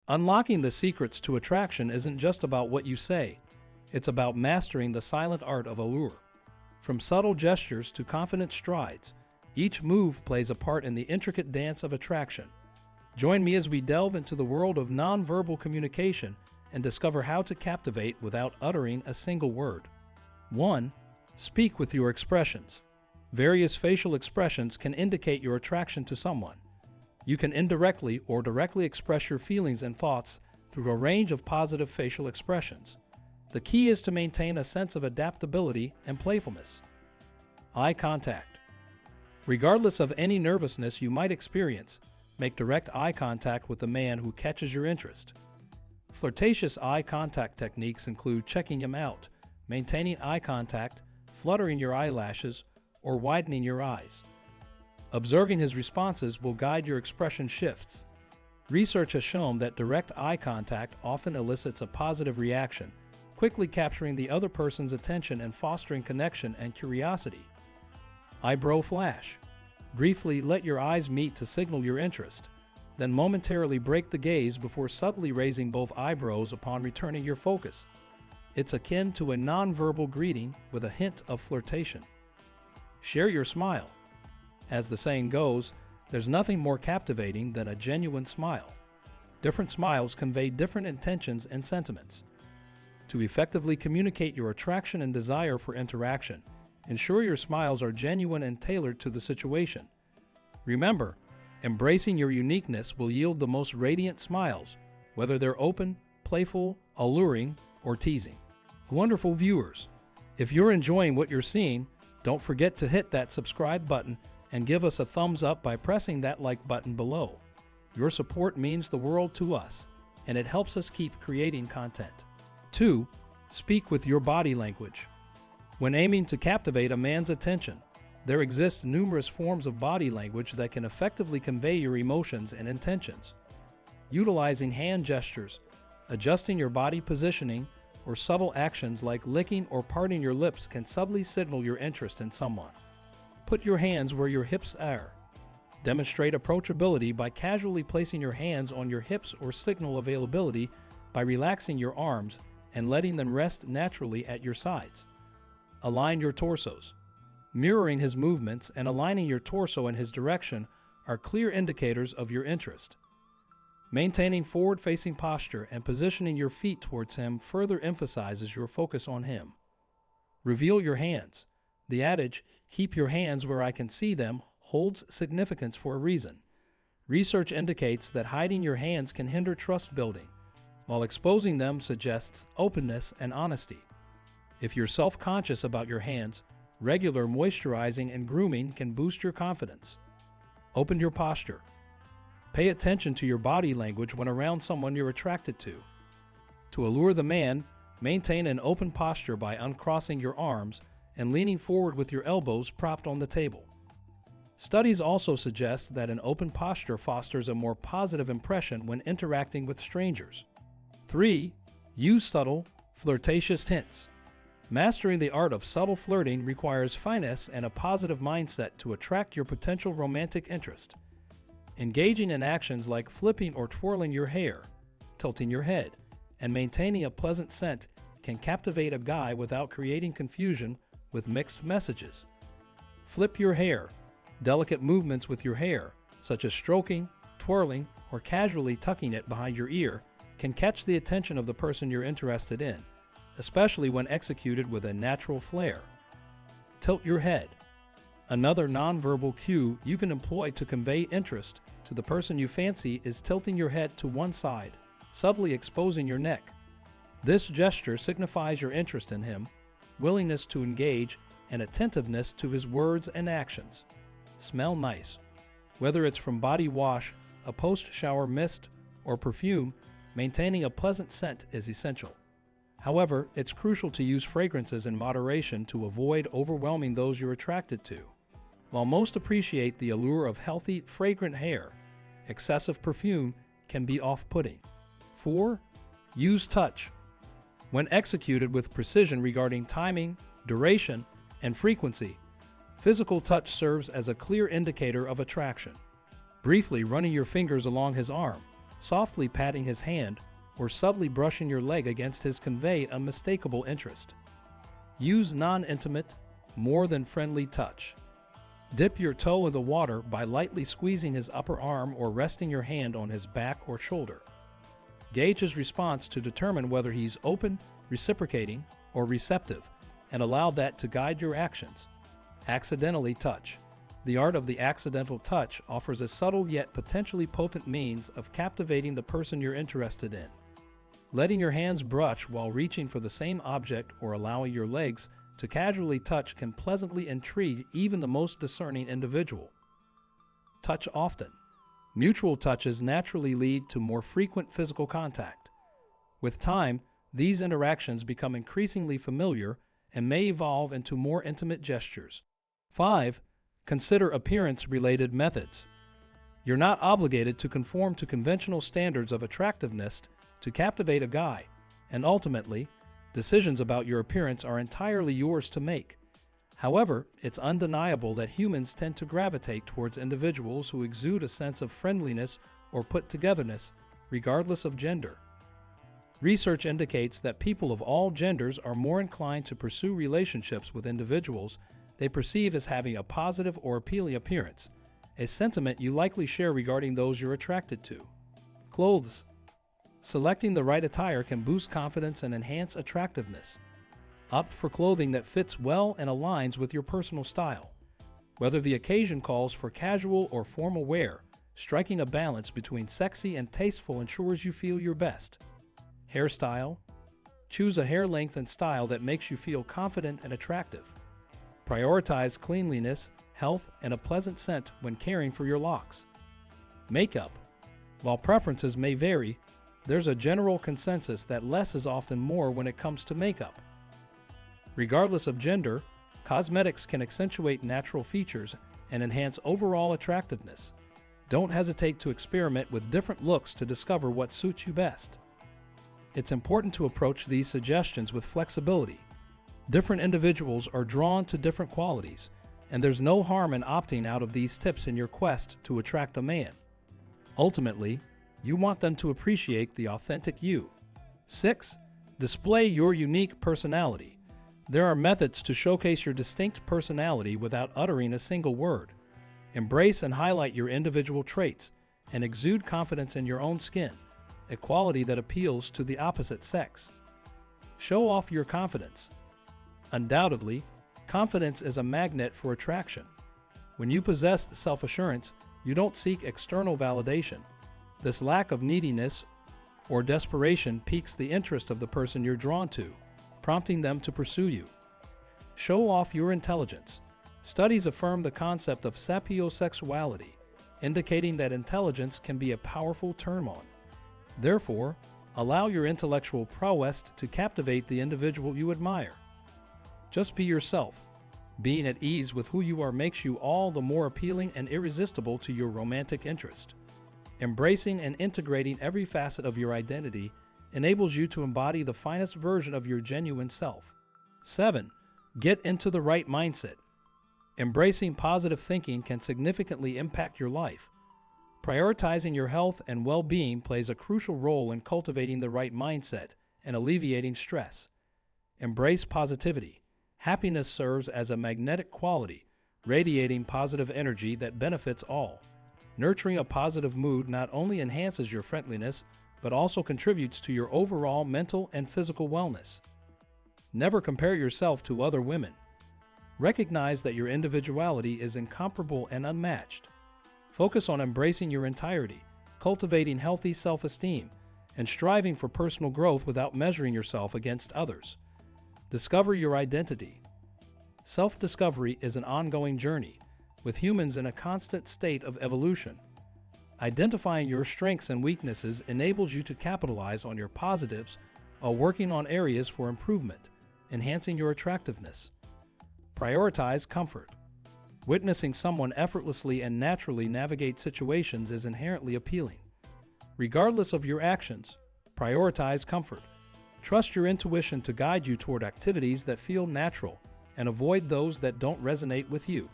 Unlocking the secrets to attraction isn't just about what you say, it's about mastering the silent art of allure. From subtle gestures to confident strides, each move plays a part in the intricate dance of attraction. Join me as we delve into the world of nonverbal communication and discover how to captivate without uttering a single word. 1. Speak with your expressions. Various facial expressions can indicate your attraction to someone. You can indirectly or directly express your feelings and thoughts through a range of positive facial expressions. The key is to maintain a sense of adaptability and playfulness. Eye contact. Regardless of any nervousness you might experience, make direct eye contact with the man who catches your interest. Flirtatious eye contact techniques include checking him out, maintaining eye contact, fluttering your eyelashes, or widening your eyes. Observing his responses will guide your expression shifts. Research has shown that direct eye contact often elicits a positive reaction, quickly capturing the other person's attention and fostering connection and curiosity. Eyebrow flash. Briefly let your eyes meet to signal your interest, then momentarily break the gaze before subtly raising both eyebrows upon returning your focus. It's akin to a nonverbal greeting with a hint of flirtation. Share your smile. As the saying goes, there's nothing more captivating than a genuine smile. Different smiles convey different intentions and sentiments. To effectively communicate your attraction and desire for interaction, ensure your smiles are genuine and tailored to the situation. Remember, embracing your uniqueness will yield the most radiant smiles, whether they're open, playful, alluring, or teasing. Wonderful viewers, if you're enjoying what you're seeing, don't forget to hit that subscribe button and give us a thumbs up by pressing that like button below. Your support means the world to us, and it helps us keep creating content. 2. Speak with your body language. When aiming to captivate a man's attention, there exist numerous forms of body language that can effectively convey your emotions and intentions. Utilizing hand gestures, adjusting your body positioning, or subtle actions like licking or parting your lips can subtly signal your interest in someone. Put your hands where your hips are. Demonstrate approachability by casually placing your hands on your hips or signal availability by relaxing your arms and letting them rest naturally at your sides. Align your torsos. Mirroring his movements and aligning your torso in his direction are clear indicators of your interest. Maintaining forward-facing posture and positioning your feet towards him further emphasizes your focus on him. Reveal your hands. The adage, "Keep your hands where I can see them," holds significance for a reason. Research indicates that hiding your hands can hinder trust building, while exposing them suggests openness and honesty. If you're self-conscious about your hands, regular moisturizing and grooming can boost your confidence. Open your posture. Pay attention to your body language when around someone you're attracted to. To allure the man, maintain an open posture by uncrossing your arms and leaning forward with your elbows propped on the table. Studies also suggest that an open posture fosters a more positive impression when interacting with strangers. 3. Use subtle, flirtatious hints. Mastering the art of subtle flirting requires finesse and a positive mindset to attract your potential romantic interest. Engaging in actions like flipping or twirling your hair, tilting your head, and maintaining a pleasant scent can captivate a guy without creating confusion with mixed messages. Flip your hair. Delicate movements with your hair, such as stroking, twirling, or casually tucking it behind your ear, can catch the attention of the person you're interested in, especially when executed with a natural flair. Tilt your head. Another nonverbal cue you can employ to convey interest to the person you fancy is tilting your head to one side, subtly exposing your neck. This gesture signifies your interest in him, willingness to engage, and attentiveness to his words and actions. Smell nice. Whether it's from body wash, a post-shower mist, or perfume, maintaining a pleasant scent is essential. However, it's crucial to use fragrances in moderation to avoid overwhelming those you're attracted to. While most appreciate the allure of healthy, fragrant hair, excessive perfume can be off-putting. 4. Use touch. When executed with precision regarding timing, duration, and frequency, physical touch serves as a clear indicator of attraction. Briefly running your fingers along his arm, softly patting his hand, or subtly brushing your leg against his convey unmistakable interest. Use non-intimate, more than friendly touch. Dip your toe in the water by lightly squeezing his upper arm or resting your hand on his back or shoulder. Gauge his response to determine whether he's open, reciprocating, or receptive, and allow that to guide your actions. Accidentally touch. The art of the accidental touch offers a subtle yet potentially potent means of captivating the person you're interested in. Letting your hands brush while reaching for the same object or allowing your legs to casually touch can pleasantly intrigue even the most discerning individual. Touch often. Mutual touches naturally lead to more frequent physical contact. With time, these interactions become increasingly familiar and may evolve into more intimate gestures. 5. Consider appearance-related methods. You're not obligated to conform to conventional standards of attractiveness to captivate a guy, and ultimately, decisions about your appearance are entirely yours to make. However, it's undeniable that humans tend to gravitate towards individuals who exude a sense of friendliness or put-togetherness, regardless of gender. Research indicates that people of all genders are more inclined to pursue relationships with individuals they perceive as having a positive or appealing appearance, a sentiment you likely share regarding those you're attracted to. Clothes. Selecting the right attire can boost confidence and enhance attractiveness. Opt for clothing that fits well and aligns with your personal style. Whether the occasion calls for casual or formal wear, striking a balance between sexy and tasteful ensures you feel your best. Hairstyle. Choose a hair length and style that makes you feel confident and attractive. Prioritize cleanliness, health, and a pleasant scent when caring for your locks. Makeup. While preferences may vary, there's a general consensus that less is often more when it comes to makeup. Regardless of gender, cosmetics can accentuate natural features and enhance overall attractiveness. Don't hesitate to experiment with different looks to discover what suits you best. It's important to approach these suggestions with flexibility. Different individuals are drawn to different qualities, and there's no harm in opting out of these tips in your quest to attract a man. Ultimately, you want them to appreciate the authentic you. 6. Display your unique personality. There are methods to showcase your distinct personality without uttering a single word. Embrace and highlight your individual traits, and exude confidence in your own skin, a quality that appeals to the opposite sex. Show off your confidence. Undoubtedly, confidence is a magnet for attraction. When you possess self-assurance, you don't seek external validation. This lack of neediness or desperation piques the interest of the person you're drawn to, prompting them to pursue you. Show off your intelligence. Studies affirm the concept of sapiosexuality, indicating that intelligence can be a powerful turn-on. Therefore, allow your intellectual prowess to captivate the individual you admire. Just be yourself. Being at ease with who you are makes you all the more appealing and irresistible to your romantic interest. Embracing and integrating every facet of your identity enables you to embody the finest version of your genuine self. 7. Get into the right mindset. Embracing positive thinking can significantly impact your life. Prioritizing your health and well-being plays a crucial role in cultivating the right mindset and alleviating stress. Embrace positivity. Happiness serves as a magnetic quality, radiating positive energy that benefits all. Nurturing a positive mood not only enhances your friendliness, but also contributes to your overall mental and physical wellness. Never compare yourself to other women. Recognize that your individuality is incomparable and unmatched. Focus on embracing your entirety, cultivating healthy self-esteem, and striving for personal growth without measuring yourself against others. Discover your identity. Self-discovery is an ongoing journey, with humans in a constant state of evolution. Identifying your strengths and weaknesses enables you to capitalize on your positives while working on areas for improvement, enhancing your attractiveness. Prioritize comfort. Witnessing someone effortlessly and naturally navigate situations is inherently appealing. Regardless of your actions, prioritize comfort. Trust your intuition to guide you toward activities that feel natural and avoid those that don't resonate with you.